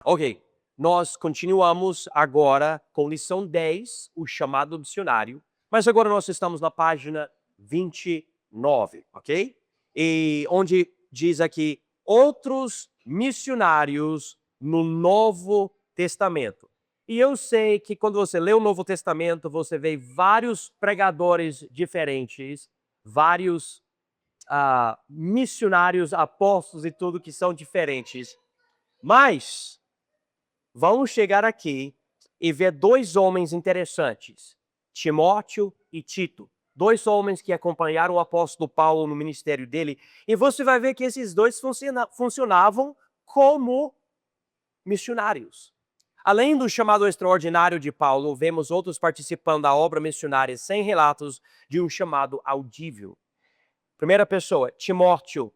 Ok, nós continuamos agora com lição 10, o chamado missionário, mas agora nós estamos na página 29, ok? E onde diz aqui, outros missionários no Novo Testamento. E eu sei que quando você lê o Novo Testamento, você vê vários pregadores diferentes, vários missionários, apóstolos e tudo que são diferentes. Mas vamos chegar aqui e ver dois homens interessantes, Timóteo e Tito. Dois homens que acompanharam o apóstolo Paulo no ministério dele. E você vai ver que esses dois funcionavam como missionários. Além do chamado extraordinário de Paulo, vemos outros participando da obra missionária sem relatos de um chamado audível. Primeira pessoa, Timóteo.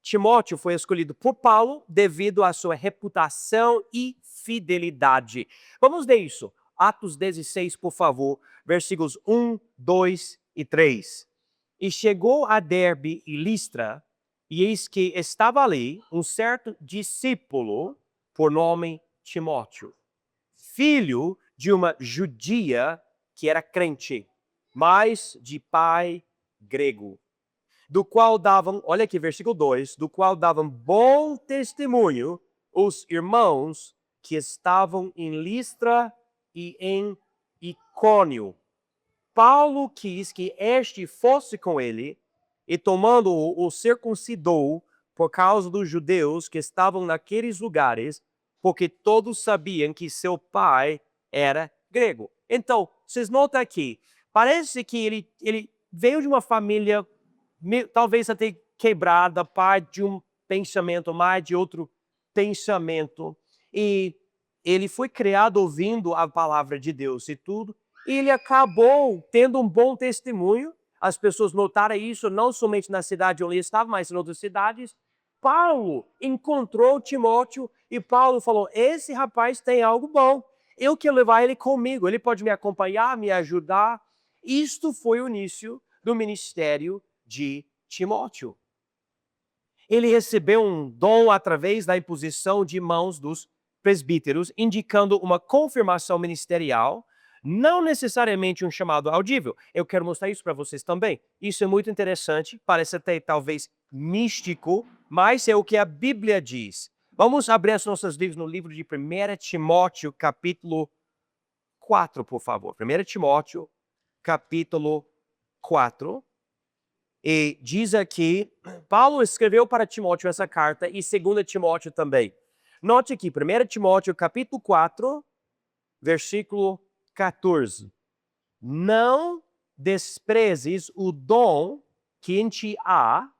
Timóteo foi escolhido por Paulo devido à sua reputação e fidelidade. Vamos ler isso. Atos 16, por favor, versículos 1, 2 e 3. E chegou a Derbe e Listra, e eis que estava ali um certo discípulo, por nome Timóteo, filho de uma judia que era crente, mas de pai grego, do qual davam, olha aqui, versículo 2, do qual davam bom testemunho os irmãos que estavam em Listra e em Icônio. Paulo quis que este fosse com ele, e tomando-o, o circuncidou por causa dos judeus que estavam naqueles lugares, porque todos sabiam que seu pai era grego. Então, vocês notam aqui, parece que ele veio de uma família talvez até quebrada, parte de um pensamento, mais de outro pensamento. E ele foi criado ouvindo a palavra de Deus e tudo. E ele acabou tendo um bom testemunho. As pessoas notaram isso não somente na cidade onde ele estava, mas em outras cidades. Paulo encontrou Timóteo e Paulo falou, esse rapaz tem algo bom. Eu quero levar ele comigo, ele pode me acompanhar, me ajudar. Isto foi o início do ministério de Timóteo. Ele recebeu um dom através da imposição de mãos dos presbíteros, indicando uma confirmação ministerial, não necessariamente um chamado audível. Eu quero mostrar isso para vocês também. Isso é muito interessante, parece até talvez místico, mas é o que a Bíblia diz. Vamos abrir as nossas Bíblias no livro de 1 Timóteo, capítulo 4, por favor. 1 Timóteo, capítulo 4. E diz aqui, Paulo escreveu para Timóteo essa carta e 2 Timóteo também. Note aqui, 1 Timóteo capítulo 4, versículo 14. Não desprezes o dom que em ti há,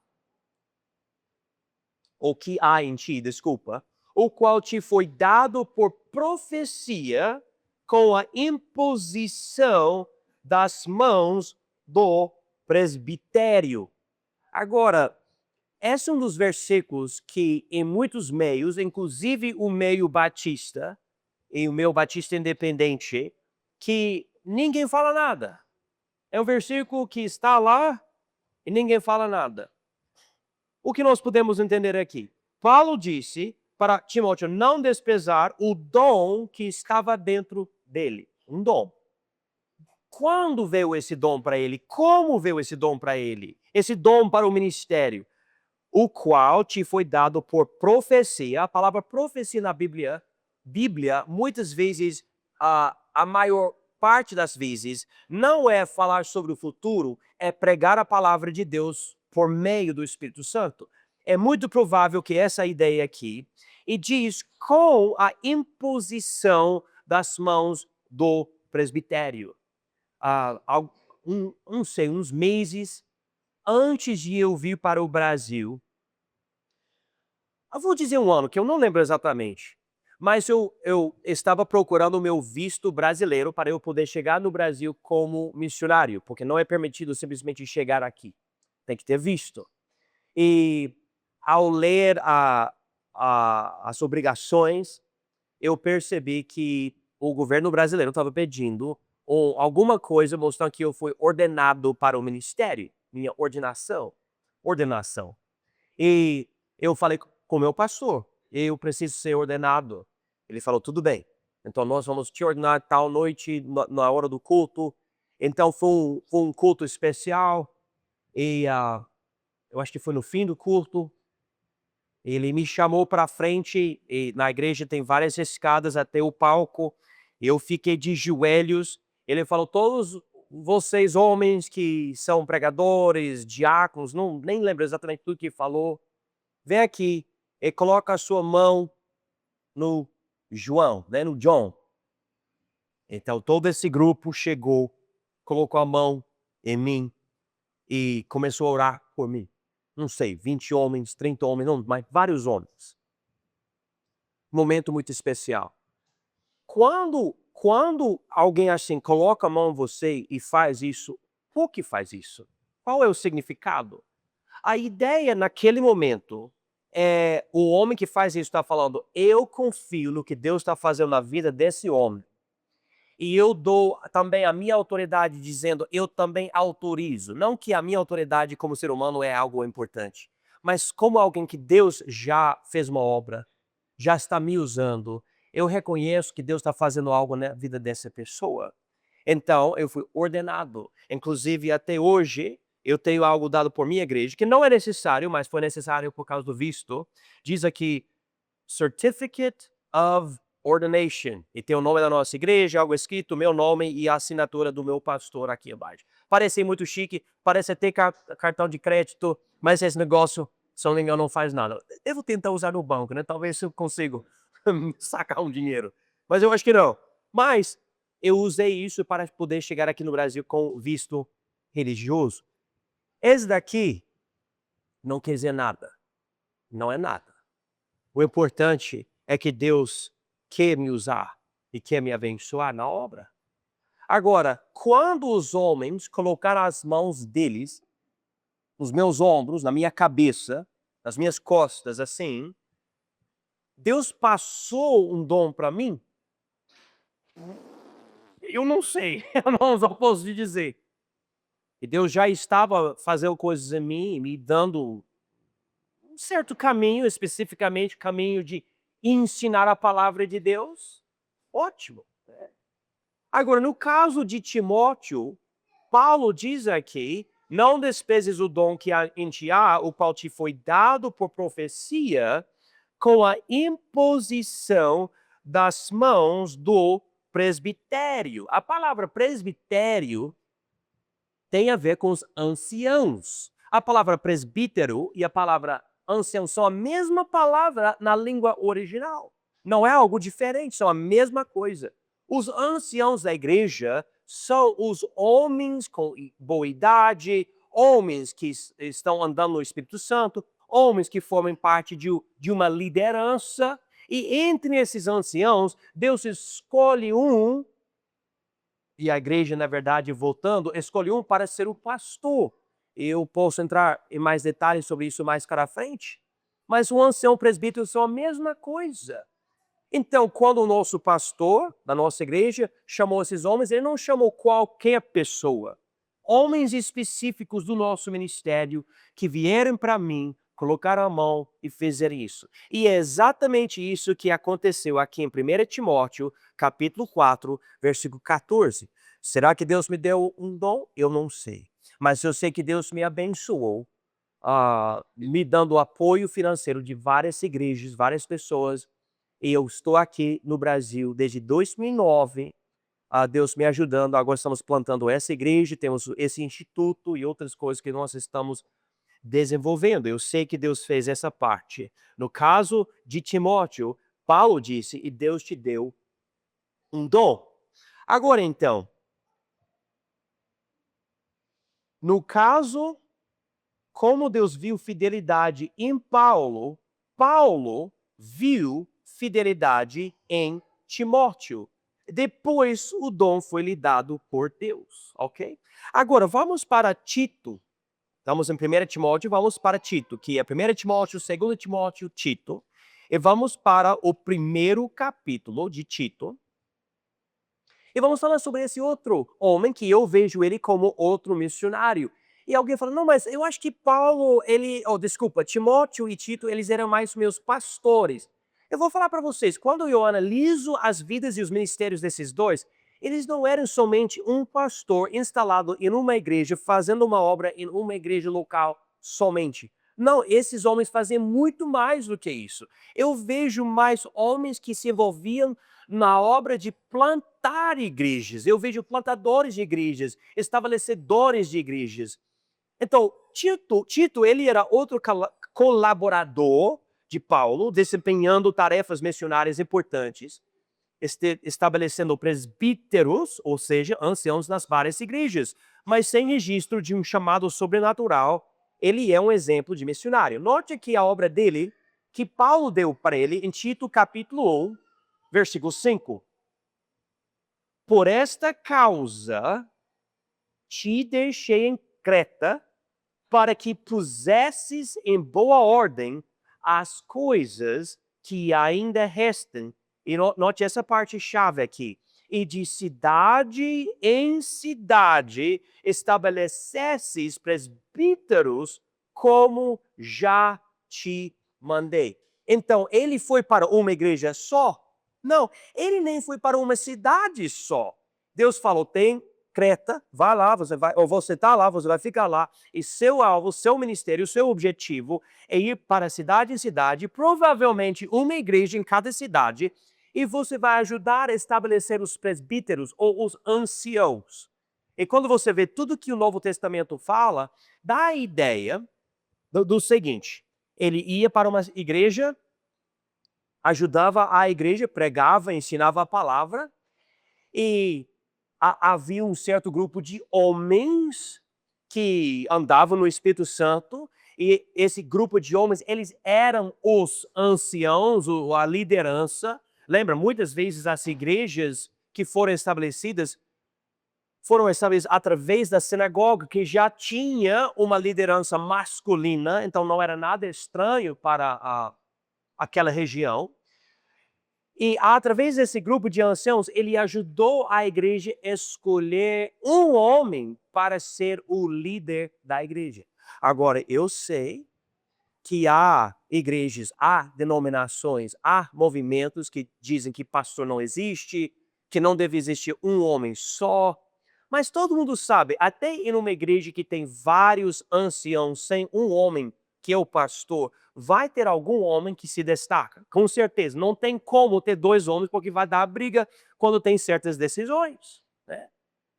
ou que há em ti, desculpa, o qual te foi dado por profecia com a imposição das mãos do presbitério. Agora, esse é um dos versículos que em muitos meios, inclusive o meio batista, e o meio batista independente, que ninguém fala nada. É um versículo que está lá e ninguém fala nada. O que nós podemos entender aqui? Paulo disse para Timóteo não desprezar o dom que estava dentro dele. Um dom. Quando veio esse dom para ele? Como veio esse dom para ele? Esse dom para o ministério? O qual te foi dado por profecia. A palavra profecia na Bíblia, muitas vezes, a maior parte das vezes, não é falar sobre o futuro, é pregar a palavra de Deus por meio do Espírito Santo. É muito provável que essa ideia aqui, e diz com a imposição das mãos do presbitério. Não sei, uns meses antes de eu vir para o Brasil, eu vou dizer um ano, que eu não lembro exatamente, mas eu estava procurando o meu visto brasileiro para eu poder chegar no Brasil como missionário, porque não é permitido simplesmente chegar aqui, tem que ter visto. E ao ler as obrigações, eu percebi que o governo brasileiro estava pedindo alguma coisa mostrando que eu fui ordenado para o ministério, minha ordenação. E eu falei com o meu pastor, eu preciso ser ordenado. Ele falou, tudo bem. Então nós vamos te ordenar tal noite, na hora do culto. Então foi um culto especial. E eu acho que foi no fim do culto. Ele me chamou para frente, e na igreja tem várias escadas até o palco. Eu fiquei de joelhos. Ele falou, todos vocês homens que são pregadores, diáconos, não, nem lembro exatamente tudo que falou. Vem aqui e coloca a sua mão no João, né, no John. Então todo esse grupo chegou, colocou a mão em mim e começou a orar por mim. Não sei, 20 homens, 30 homens, não, mas vários homens. Momento muito especial. Quando alguém assim coloca a mão em você e faz isso, por que faz isso? Qual é o significado? A ideia naquele momento é o homem que faz isso está falando, eu confio no que Deus está fazendo na vida desse homem. E eu dou também a minha autoridade dizendo, eu também autorizo. Não que a minha autoridade como ser humano é algo importante, mas como alguém que Deus já fez uma obra, já está me usando, eu reconheço que Deus está fazendo algo na vida dessa pessoa. Então, eu fui ordenado. Inclusive, até hoje, eu tenho algo dado por minha igreja, que não é necessário, mas foi necessário por causa do visto. Diz aqui, Certificate of Ordination. E tem o nome da nossa igreja, algo escrito, meu nome e a assinatura do meu pastor aqui abaixo. Parece muito chique, parece até cartão de crédito, mas esse negócio, se não me engano, não faz nada. Eu vou tentar usar no banco, né? Talvez eu consiga sacar um dinheiro. Mas eu acho que não. Mas eu usei isso para poder chegar aqui no Brasil com visto religioso. Esse daqui não quer dizer nada. Não é nada. O importante é que Deus quer me usar e quer me abençoar na obra. Agora, quando os homens colocaram as mãos deles nos meus ombros, na minha cabeça, nas minhas costas, assim, Deus passou um dom para mim? Eu não sei, eu não posso te dizer. E Deus já estava fazendo coisas em mim, me dando um certo caminho, especificamente caminho de ensinar a palavra de Deus. Ótimo. Agora, no caso de Timóteo, Paulo diz aqui, não desprezes o dom que há em ti há, o qual te foi dado por profecia, com a imposição das mãos do presbitério. A palavra presbitério tem a ver com os anciãos. A palavra presbítero e a palavra ancião são a mesma palavra na língua original. Não é algo diferente, são a mesma coisa. Os anciãos da igreja são os homens com boa idade, homens que estão andando no Espírito Santo, homens que formam parte de uma liderança. E entre esses anciãos, Deus escolhe um, e a igreja, na verdade, voltando, escolhe um para ser o pastor. Eu posso entrar em mais detalhes sobre isso mais para frente, mas o ancião e o presbítero são a mesma coisa. Então, quando o nosso pastor da nossa igreja chamou esses homens, ele não chamou qualquer pessoa. Homens específicos do nosso ministério que vieram para mim, colocaram a mão e fizeram isso. E é exatamente isso que aconteceu aqui em 1 Timóteo, capítulo 4, versículo 14. Será que Deus me deu um dom? Eu não sei. Mas eu sei que Deus me abençoou, me dando apoio financeiro de várias igrejas, várias pessoas. E eu estou aqui no Brasil desde 2009, Deus me ajudando. Agora estamos plantando essa igreja, temos esse instituto e outras coisas que nós estamos desenvolvendo. Eu sei que Deus fez essa parte. No caso de Timóteo, Paulo disse, e Deus te deu um dom. Agora então, no caso, como Deus viu fidelidade em Paulo, Paulo viu fidelidade em Timóteo. Depois o dom foi lhe dado por Deus, ok? Agora vamos para Tito. Estamos em 1 Timóteo, vamos para Tito, que é 1 Timóteo, 2 Timóteo, Tito. E vamos para o primeiro capítulo de Tito. E vamos falar sobre esse outro homem que eu vejo ele como outro missionário. E alguém fala, não, mas eu acho que Paulo, Timóteo e Tito, eles eram mais meus pastores. Eu vou falar para vocês, quando eu analiso as vidas e os ministérios desses dois, eles não eram somente um pastor instalado em uma igreja, fazendo uma obra em uma igreja local somente. Não, esses homens faziam muito mais do que isso. Eu vejo mais homens que se envolviam na obra de plantar igrejas. Eu vejo plantadores de igrejas, estabelecedores de igrejas. Então, Tito, ele era outro colaborador de Paulo, desempenhando tarefas missionárias importantes, estabelecendo presbíteros, ou seja, anciãos nas várias igrejas, mas sem registro de um chamado sobrenatural. Ele é um exemplo de missionário. Note aqui a obra dele, que Paulo deu para ele em Tito capítulo 1, versículo 5. Por esta causa te deixei em Creta, para que pusesses em boa ordem as coisas que ainda restam. E note essa parte chave aqui. E de cidade em cidade estabelecesses presbíteros, como já te mandei. Então, ele foi para uma igreja só? Não, ele nem foi para uma cidade só. Deus falou, tem Creta, vai lá, você está lá, você vai ficar lá, e seu alvo, seu ministério, seu objetivo é ir para cidade em cidade, provavelmente uma igreja em cada cidade, e você vai ajudar a estabelecer os presbíteros ou os anciãos. E quando você vê tudo que o Novo Testamento fala, dá a ideia do seguinte: ele ia para uma igreja, ajudava a igreja, pregava, ensinava a palavra, e havia um certo grupo de homens que andavam no Espírito Santo, e esse grupo de homens, eles eram os anciãos, a liderança. Lembra, muitas vezes as igrejas que foram estabelecidas através da sinagoga, que já tinha uma liderança masculina, então não era nada estranho para aquela região. E através desse grupo de anciãos, ele ajudou a igreja a escolher um homem para ser o líder da igreja. Agora, eu sei que há igrejas, há denominações, há movimentos que dizem que pastor não existe, que não deve existir um homem só. Mas todo mundo sabe, até em uma igreja que tem vários anciãos sem um homem que é o pastor, vai ter algum homem que se destaca. Com certeza, não tem como ter dois homens porque vai dar briga quando tem certas decisões, né?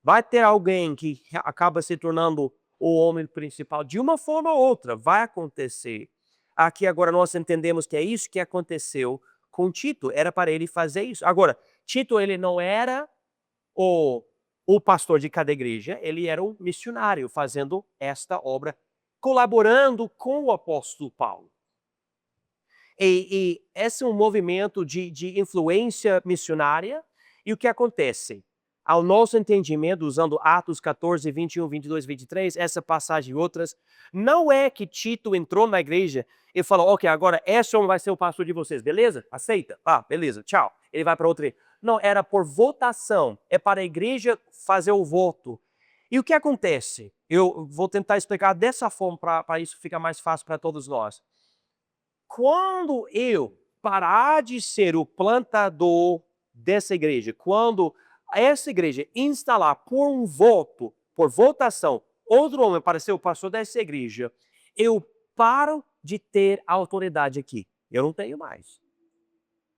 Vai ter alguém que acaba se tornando o homem principal de uma forma ou outra, vai acontecer. Aqui agora nós entendemos que é isso que aconteceu com Tito, era para ele fazer isso. Agora, Tito ele não era o pastor de cada igreja, ele era um missionário fazendo esta obra, colaborando com o apóstolo Paulo. E esse é um movimento de influência missionária. E o que acontece? Ao nosso entendimento, usando Atos 14, 21, 22, 23, essa passagem e outras, não é que Tito entrou na igreja e falou, ok, agora esse homem vai ser o pastor de vocês, beleza? Aceita? Ah, beleza, tchau. Ele vai para outra igreja. Não, era por votação, é para a igreja fazer o voto. E o que acontece? Eu vou tentar explicar dessa forma para isso ficar mais fácil para todos nós. Quando eu parar de ser o plantador dessa igreja, quando essa igreja instalar por um voto, por votação, outro homem para ser o pastor dessa igreja, eu paro de ter autoridade aqui. Eu não tenho mais.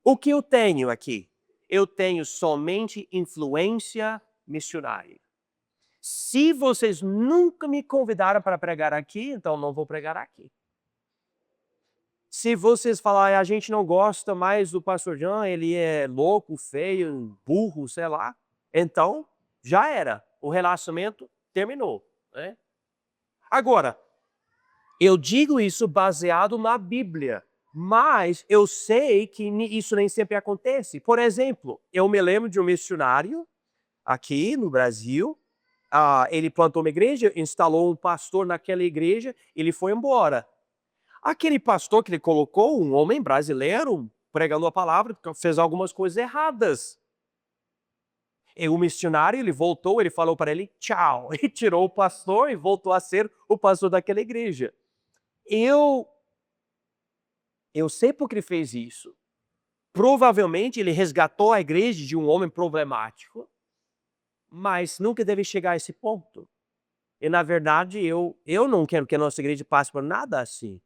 O que eu tenho aqui? Eu tenho somente influência missionária. Se vocês nunca me convidaram para pregar aqui, então não vou pregar aqui. Se vocês falarem, a gente não gosta mais do pastor Jean, ele é louco, feio, burro, sei lá, então já era. O relacionamento terminou, né? Agora, eu digo isso baseado na Bíblia, mas eu sei que isso nem sempre acontece. Por exemplo, eu me lembro de um missionário aqui no Brasil, ele plantou uma igreja, instalou um pastor naquela igreja, ele foi embora. Aquele pastor que ele colocou, um homem brasileiro, pregando a palavra, fez algumas coisas erradas. E o missionário, ele voltou, ele falou para ele, tchau. E tirou o pastor e voltou a ser o pastor daquela igreja. Eu sei porque ele fez isso. Provavelmente ele resgatou a igreja de um homem problemático, mas nunca deve chegar a esse ponto. E na verdade eu não quero que a nossa igreja passe por nada assim.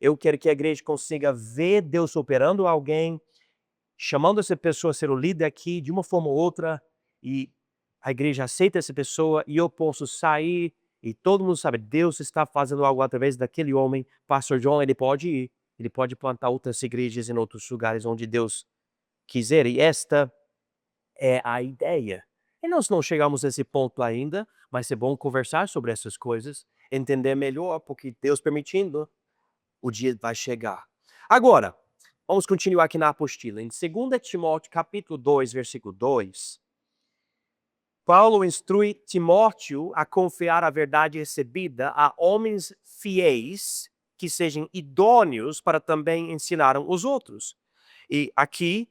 Eu quero que a igreja consiga ver Deus operando alguém, chamando essa pessoa a ser o líder aqui de uma forma ou outra, e a igreja aceita essa pessoa e eu posso sair e todo mundo sabe, Deus está fazendo algo através daquele homem. Pastor John, ele pode ir, ele pode plantar outras igrejas em outros lugares onde Deus quiser, e esta é a ideia. E nós não chegamos a esse ponto ainda, mas é bom conversar sobre essas coisas, entender melhor, porque Deus permitindo, o dia vai chegar. Agora, vamos continuar aqui na apostila. Em 2 Timóteo capítulo 2, versículo 2, Paulo instrui Timóteo a confiar a verdade recebida a homens fiéis que sejam idôneos para também ensinar os outros. E aqui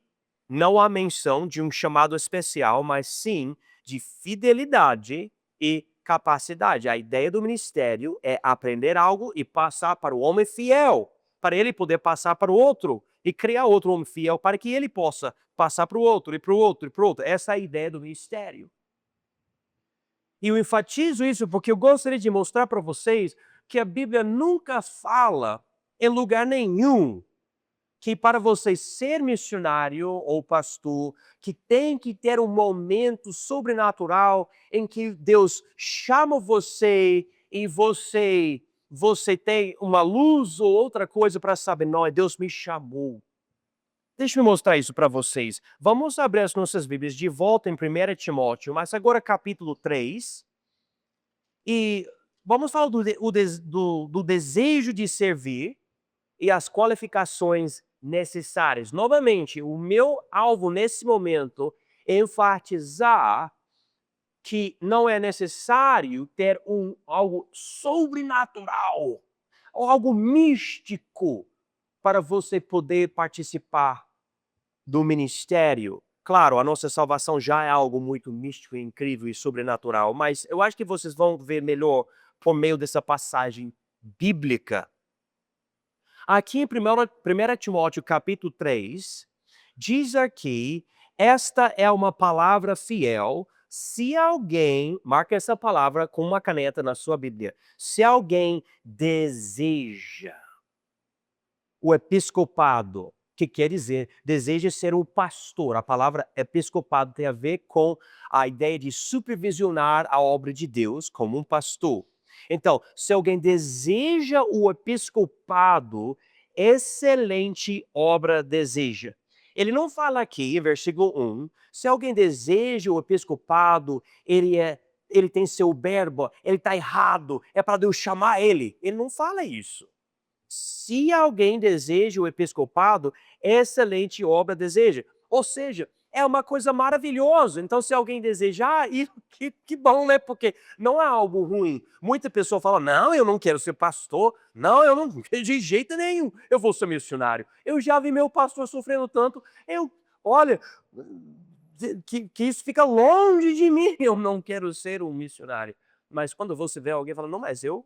não há menção de um chamado especial, mas sim de fidelidade e capacidade. A ideia do ministério é aprender algo e passar para o homem fiel, para ele poder passar para o outro e criar outro homem fiel para que ele possa passar para o outro e para o outro e para o outro. Essa é a ideia do ministério. E eu enfatizo isso porque eu gostaria de mostrar para vocês que a Bíblia nunca fala em lugar nenhum que para você ser missionário ou pastor, que tem que ter um momento sobrenatural em que Deus chama você e você tem uma luz ou outra coisa para saber, não, é Deus me chamou. Deixa eu mostrar isso para vocês. Vamos abrir as nossas Bíblias de volta em 1 Timóteo, mas agora capítulo 3. E vamos falar do desejo de servir e as qualificações necessárias. Novamente, o meu alvo nesse momento é enfatizar que não é necessário ter algo sobrenatural ou algo místico para você poder participar do ministério. Claro, a nossa salvação já é algo muito místico, incrível e sobrenatural, mas eu acho que vocês vão ver melhor por meio dessa passagem bíblica. Aqui em 1 Timóteo capítulo 3, diz aqui, esta é uma palavra fiel, se alguém, marca essa palavra com uma caneta na sua Bíblia, se alguém deseja o episcopado, que quer dizer, deseja ser um pastor. A palavra episcopado tem a ver com a ideia de supervisionar a obra de Deus como um pastor. Então, se alguém deseja o episcopado, excelente obra deseja. Ele não fala aqui, versículo 1, se alguém deseja o episcopado, ele tem seu verbo, ele está errado, é para Deus chamar ele. Ele não fala isso. Se alguém deseja o episcopado, excelente obra deseja. Ou seja, é uma coisa maravilhosa. Então, se alguém desejar, que bom, né? Porque não é algo ruim. Muita pessoa fala, não, eu não quero ser pastor. Não, eu não, de jeito nenhum, eu vou ser missionário. Eu já vi meu pastor sofrendo tanto. Olha, que isso fica longe de mim. Eu não quero ser um missionário. Mas quando você vê alguém falando, não, mas eu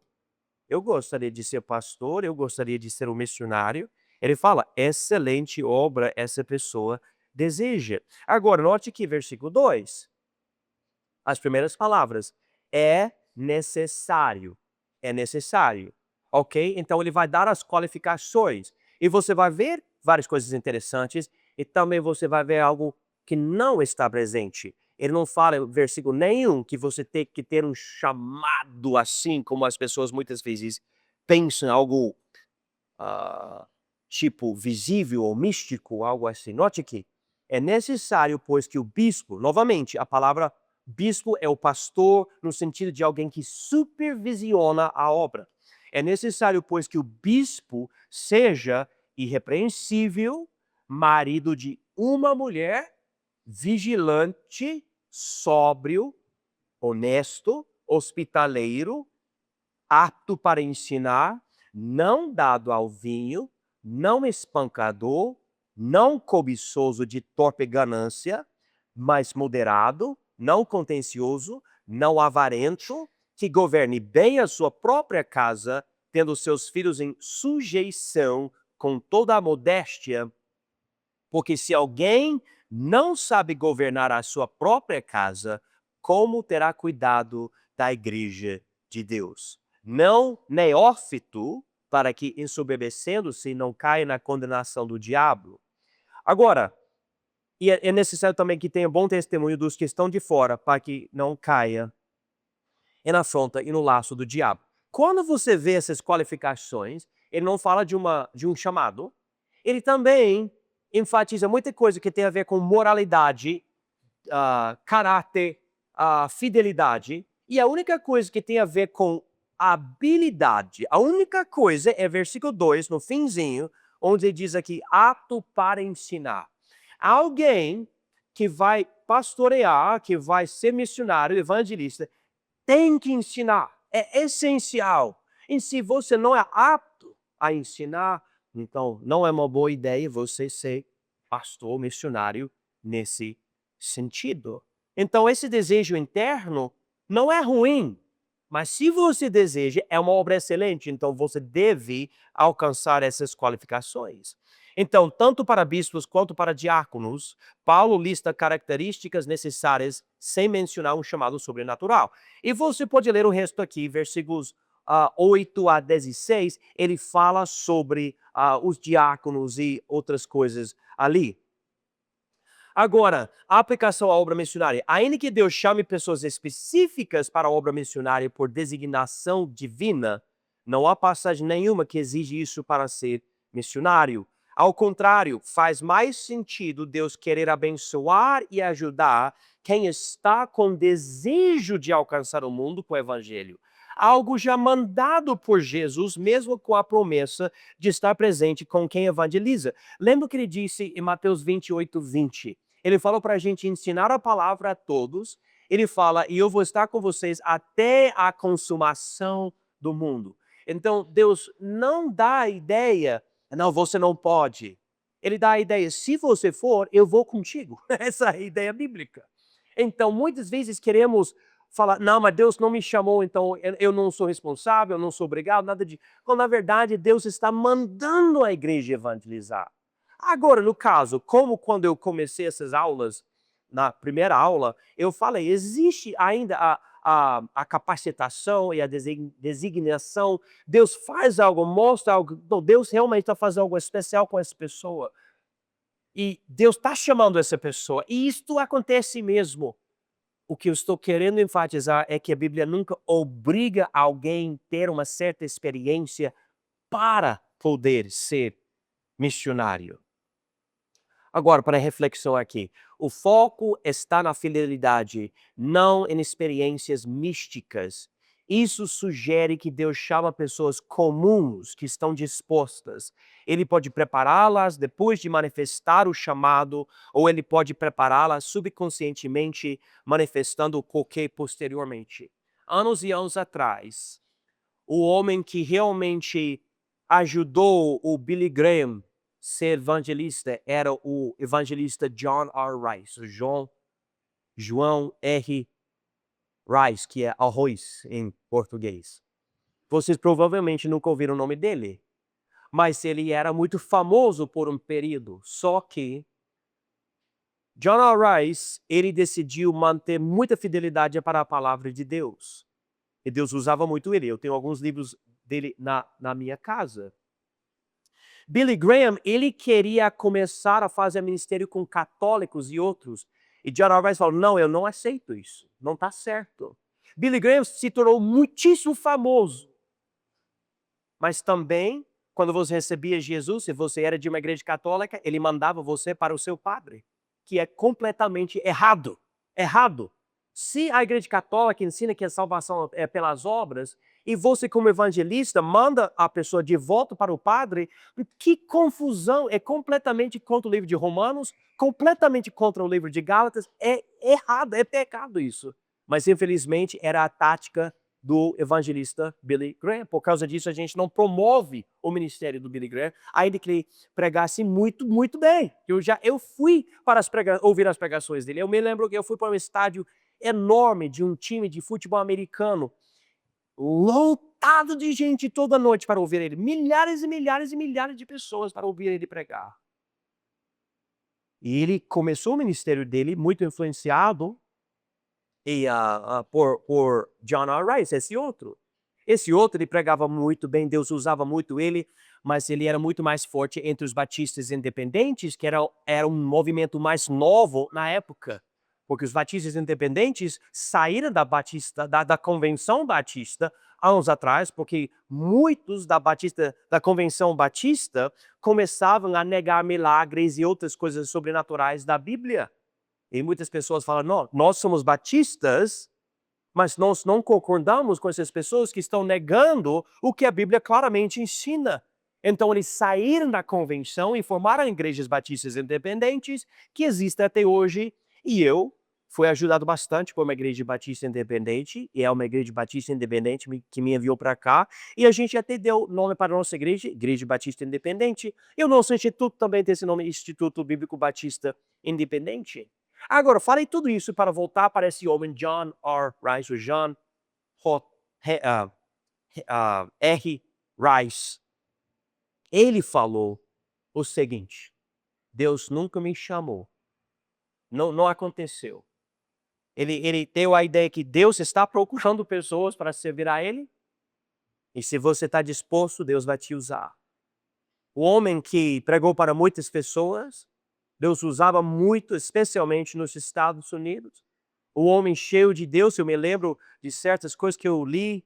gostaria de ser pastor, eu gostaria de ser um missionário. Ele fala, excelente obra essa pessoa deseja. Agora, note aqui, versículo 2. As primeiras palavras. É necessário. É necessário. Ok? Então, ele vai dar as qualificações. E você vai ver várias coisas interessantes. E também você vai ver algo que não está presente. Ele não fala em versículo nenhum que você tem que ter um chamado assim, como as pessoas muitas vezes pensam, algo tipo visível ou místico, algo assim. Note aqui, é necessário, pois, que o bispo, novamente, a palavra bispo é o pastor no sentido de alguém que supervisiona a obra. É necessário, pois, que o bispo seja irrepreensível, marido de uma mulher, vigilante, sóbrio, honesto, hospitaleiro, apto para ensinar, não dado ao vinho, não espancador, não cobiçoso de torpe ganância, mas moderado, não contencioso, não avarento, que governe bem a sua própria casa, tendo seus filhos em sujeição com toda a modéstia. Porque se alguém não sabe governar a sua própria casa, como terá cuidado da igreja de Deus? Não neófito, para que, ensoberbecendo-se, não caia na condenação do diabo. Agora, é necessário também que tenha bom testemunho dos que estão de fora, para que não caia na afronta e no laço do diabo. Quando você vê essas qualificações, ele não fala de um chamado, ele também enfatiza muita coisa que tem a ver com moralidade, caráter, fidelidade, e a única coisa que tem a ver com habilidade, a única coisa é versículo 2, no finzinho, onde ele diz aqui, apto para ensinar. Alguém que vai pastorear, que vai ser missionário, evangelista, tem que ensinar, é essencial. E se você não é apto a ensinar, então não é uma boa ideia você ser pastor, missionário nesse sentido. Então esse desejo interno não é ruim, mas se você deseja, é uma obra excelente, então você deve alcançar essas qualificações. Então, tanto para bispos quanto para diáconos, Paulo lista características necessárias sem mencionar um chamado sobrenatural. E você pode ler o resto aqui, versículos 8 a 16, ele fala sobre os diáconos e outras coisas ali. Agora, a aplicação à obra missionária. Ainda que Deus chame pessoas específicas para a obra missionária por designação divina, não há passagem nenhuma que exige isso para ser missionário. Ao contrário, faz mais sentido Deus querer abençoar e ajudar quem está com desejo de alcançar o mundo com o evangelho. Algo já mandado por Jesus, mesmo com a promessa de estar presente com quem evangeliza. Lembra o que ele disse em Mateus 28, 20? Ele falou para a gente ensinar a palavra a todos. Ele fala, e eu vou estar com vocês até a consumação do mundo. Então, Deus não dá a ideia, não, você não pode. Ele dá a ideia, se você for, eu vou contigo. Essa é a ideia bíblica. Então, muitas vezes queremos falar, não, mas Deus não me chamou, então eu não sou responsável, eu não sou obrigado, nada de... Quando, na verdade, Deus está mandando a igreja evangelizar. Agora, no caso, como quando eu comecei essas aulas, na primeira aula, eu falei, existe ainda a capacitação e a designação, Deus faz algo, mostra algo, então Deus realmente está fazendo algo especial com essa pessoa. E Deus está chamando essa pessoa, e isto acontece mesmo. O que eu estou querendo enfatizar é que a Bíblia nunca obriga alguém a ter uma certa experiência para poder ser missionário. Agora, para a reflexão aqui, o foco está na fidelidade, não em experiências místicas. Isso sugere que Deus chama pessoas comuns que estão dispostas. Ele pode prepará-las depois de manifestar o chamado, ou ele pode prepará-las subconscientemente, manifestando o qualquer posteriormente. Anos e anos atrás, o homem que realmente ajudou o Billy Graham ser evangelista era o evangelista John R. Rice, o João R. Rice, que é arroz em português. Vocês provavelmente nunca ouviram o nome dele, mas ele era muito famoso por um período, só que John R. Rice, ele decidiu manter muita fidelidade para a palavra de Deus. E Deus usava muito ele. Eu tenho alguns livros dele na minha casa. Billy Graham, ele queria começar a fazer ministério com católicos e outros. E John R. Rice falou, não, eu não aceito isso. Não está certo. Billy Graham se tornou muitíssimo famoso. Mas também, quando você recebia Jesus, se você era de uma igreja católica, ele mandava você para o seu padre, que é completamente errado. Errado. Se a igreja católica ensina que a salvação é pelas obras, e você como evangelista manda a pessoa de volta para o padre, que confusão, é completamente contra o livro de Romanos, completamente contra o livro de Gálatas, é errado, é pecado isso. Mas infelizmente era a tática do evangelista Billy Graham. Por causa disso a gente não promove o ministério do Billy Graham, ainda que ele pregasse muito, muito bem. Eu fui para ouvir as pregações dele, eu me lembro que eu fui para um estádio enorme de um time de futebol americano, lotado de gente toda noite para ouvir ele. Milhares e milhares e milhares de pessoas para ouvir ele pregar. E ele começou o ministério dele muito influenciado por John R. Rice, esse outro. Esse outro, ele pregava muito bem, Deus usava muito ele, mas ele era muito mais forte entre os batistas independentes, que era um movimento mais novo na época. Porque os batistas independentes saíram da convenção batista anos atrás, porque muitos da convenção batista começavam a negar milagres e outras coisas sobrenaturais da Bíblia. E muitas pessoas falam, não, nós somos batistas, mas nós não concordamos com essas pessoas que estão negando o que a Bíblia claramente ensina. Então eles saíram da convenção e formaram igrejas batistas independentes que existem até hoje. E eu fui ajudado bastante por uma igreja batista independente, e é uma igreja batista independente que me enviou para cá. E a gente até deu nome para a nossa igreja, Igreja Batista Independente. E o nosso instituto também tem esse nome, Instituto Bíblico Batista Independente. Agora, falei tudo isso para voltar para esse homem, John R. Rice, ou John R. Rice. Ele falou o seguinte: Deus nunca me chamou. Não aconteceu. Ele deu a ideia que Deus está procurando pessoas para servir a Ele. E se você está disposto, Deus vai te usar. O homem que pregou para muitas pessoas, Deus usava muito, especialmente nos Estados Unidos. O homem cheio de Deus, eu me lembro de certas coisas que eu li.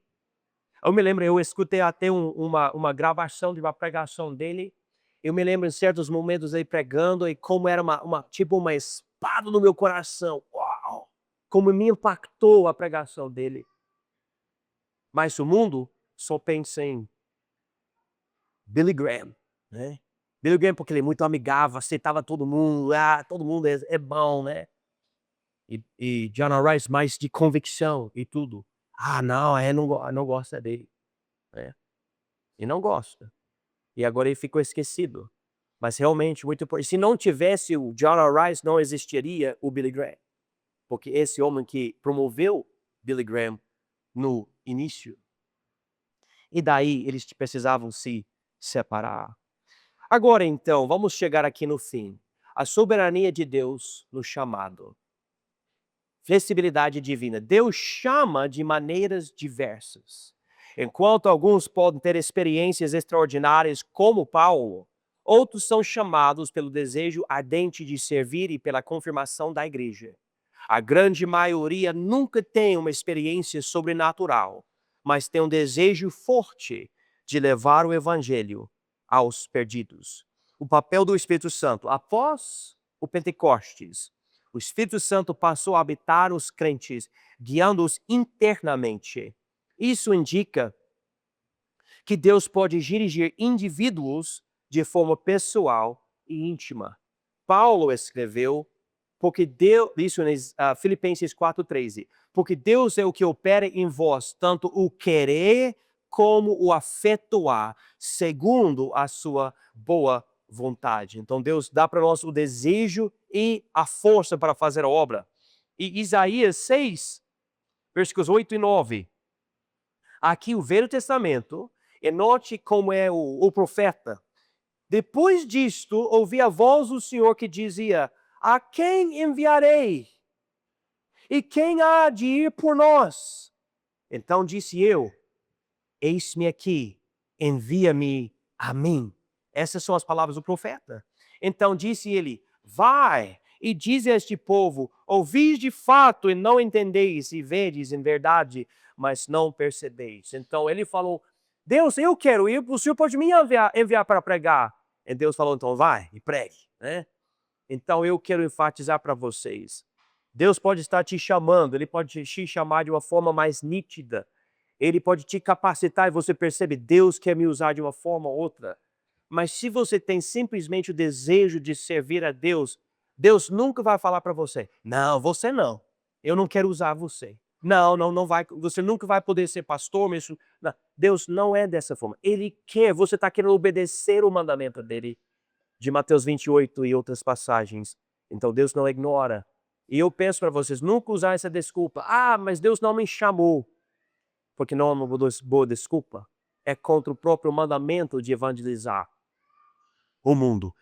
Eu me lembro, eu escutei até uma gravação de uma pregação dele. Eu me lembro em certos momentos ele pregando e como era tipo uma espada no meu coração. Uau! Como me impactou a pregação dele. Mas o mundo só pensa em Billy Graham, né? Billy Graham porque ele é muito amigável, aceitava todo mundo, todo mundo é bom, né? E John R. Rice mais de convicção e tudo. Não, não gosta dele, né? E não gosta. E agora ele ficou esquecido. Mas realmente muito importante. Se não tivesse o John R. Rice, não existiria o Billy Graham. Porque esse homem que promoveu Billy Graham no início. E daí eles precisavam se separar. Agora então, vamos chegar aqui no fim. A soberania de Deus no chamado. Flexibilidade divina. Deus chama de maneiras diversas. Enquanto alguns podem ter experiências extraordinárias como Paulo, outros são chamados pelo desejo ardente de servir e pela confirmação da igreja. A grande maioria nunca tem uma experiência sobrenatural, mas tem um desejo forte de levar o evangelho aos perdidos. O papel do Espírito Santo. Após o Pentecostes, o Espírito Santo passou a habitar os crentes, guiando-os internamente. Isso indica que Deus pode dirigir indivíduos de forma pessoal e íntima. Paulo escreveu, porque Deus, isso em Filipenses 4:13, porque Deus é o que opera em vós, tanto o querer como o efetuar, segundo a sua boa vontade. Então Deus dá para nós o desejo e a força para fazer a obra. E Isaías 6, versículos 8 e 9. Aqui o Velho Testamento, e note como é o profeta. Depois disto, ouvi a voz do Senhor que dizia: a quem enviarei? E quem há de ir por nós? Então disse eu: eis-me aqui, envia-me a mim. Essas são as palavras do profeta. Então disse ele: vai e diz a este povo: ouvis de fato e não entendeis, e vedes em verdade, mas não percebeis. Então ele falou: Deus, eu quero ir, o Senhor pode me enviar para pregar. E Deus falou: então vai e pregue, né? Então eu quero enfatizar para vocês. Deus pode estar te chamando, Ele pode te chamar de uma forma mais nítida. Ele pode te capacitar e você percebe, Deus quer me usar de uma forma ou outra. Mas se você tem simplesmente o desejo de servir a Deus, Deus nunca vai falar para você: não, você não. Eu não quero usar você. Não vai. Você nunca vai poder ser pastor. Mesmo. Não. Deus não é dessa forma. Ele quer, você está querendo obedecer o mandamento dele, de Mateus 28 e outras passagens. Então Deus não ignora. E eu peço para vocês nunca usar essa desculpa. Mas Deus não me chamou. Porque não é uma boa desculpa. É contra o próprio mandamento de evangelizar o mundo.